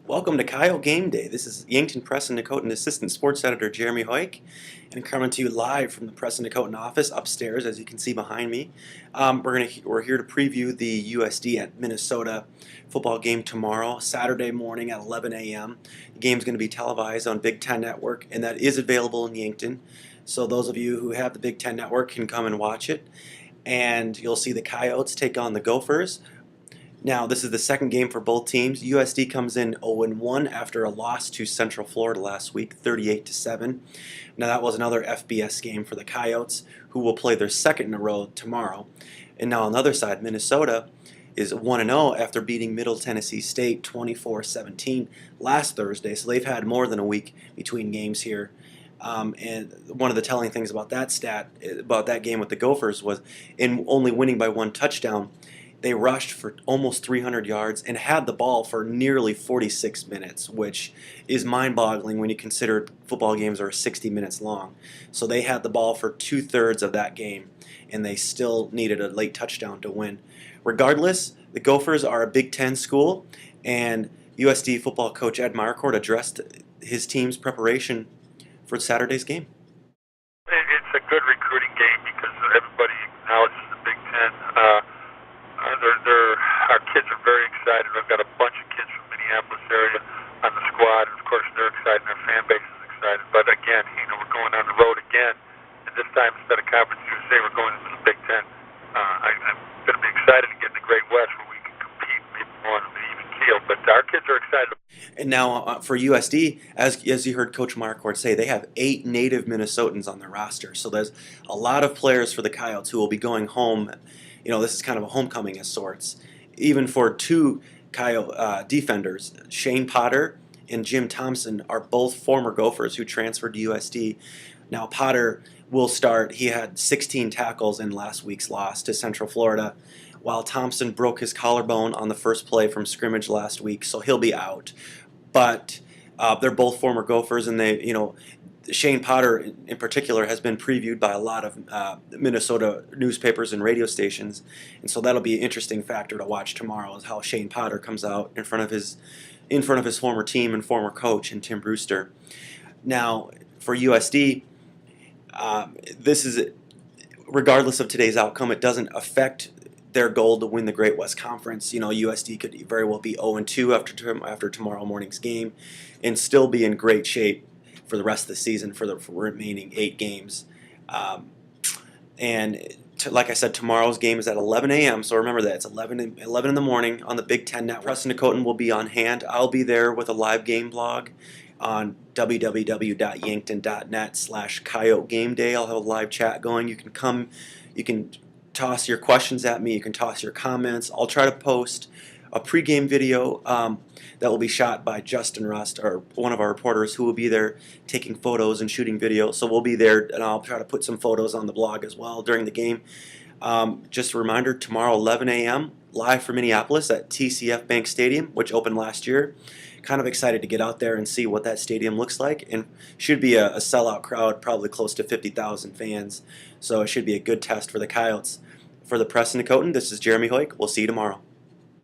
Welcome to Coyote Game Day. This is Yankton Press and Dakota Assistant Sports Editor Jeremy Hoeck, and coming to you live from the Press and Dakota office upstairs, as you can see behind me. We're here to preview the USD at Minnesota football game tomorrow, Saturday morning at 11 a.m. The game's going to be televised on Big Ten Network, and that is available in Yankton. So those of you who have the Big Ten Network can come and watch it, and you'll see the Coyotes take on the Gophers. Now, this is the second game for both teams. USD comes in 0-1 after a loss to Central Florida last week, 38-7. Now, that was another FBS game for the Coyotes, who will play their second in a row tomorrow. And now on the other side, Minnesota is 1-0 after beating Middle Tennessee State 24-17 last Thursday. So they've had more than a week between games here. And one of the telling things about that game with the Gophers was in only winning by one touchdown, they rushed for almost 300 yards and had the ball for nearly 46 minutes, which is mind-boggling when you consider football games are 60 minutes long. So they had the ball for 2/3 of that game, and they still needed a late touchdown to win. Regardless, the Gophers are a Big Ten school, and USD football coach Ed Marquardt addressed his team's preparation for Saturday's game. It's a good recruiting game because everybody acknowledges the Big Ten. Our kids are very excited. We've got a bunch of kids from Minneapolis area on the squad, and of course they're excited, and their fan base is excited. But again, we're going on the road again, and this time instead of Conference USA, we're going into the Big Ten. I'm going to be excited to get in the Great West where we can compete maybe more on an even keel, but our kids are excited. And now for USD, as you heard Coach Marquardt say, they have 8 native Minnesotans on their roster. So there's a lot of players for the Coyotes who will be going home. This is kind of a homecoming of sorts. Even for two Coyote defenders, Shane Potter and Jim Thompson are both former Gophers who transferred to USD. Now Potter will start. He had 16 tackles in last week's loss to Central Florida, while Thompson broke his collarbone on the first play from scrimmage last week, so he'll be out. But they're both former Gophers, and Shane Potter in particular has been previewed by a lot of Minnesota newspapers and radio stations, and so that'll be an interesting factor to watch tomorrow, is how Shane Potter comes out in front of his former team and former coach and Tim Brewster. Now for USD, this is, regardless of today's outcome, it doesn't affect their goal to win the Great West Conference. USD could very well be 0-2 after tomorrow morning's game and still be in great shape for the rest of the season for the remaining 8 games. Like I said, tomorrow's game is at 11 a.m., so remember that. It's 11 in the morning on the Big Ten Network. Press and Dakota will be on hand. I'll be there with a live game blog on www.yankton.net/CoyoteGameday. I'll have a live chat going. You can come, you can toss your questions at me, you can toss your comments. I'll try to post a pregame video that will be shot by Justin Rust, or one of our reporters, who will be there taking photos and shooting video. So we'll be there, and I'll try to put some photos on the blog as well during the game. Just a reminder, tomorrow 11 a.m. live from Minneapolis at TCF Bank Stadium, which opened last year. Kind of excited to get out there and see what that stadium looks like, and should be a sellout crowd, probably close to 50,000 fans. So it should be a good test for the Coyotes. For the Press and Dakota, this is Jeremy Hoeck. We'll see you tomorrow.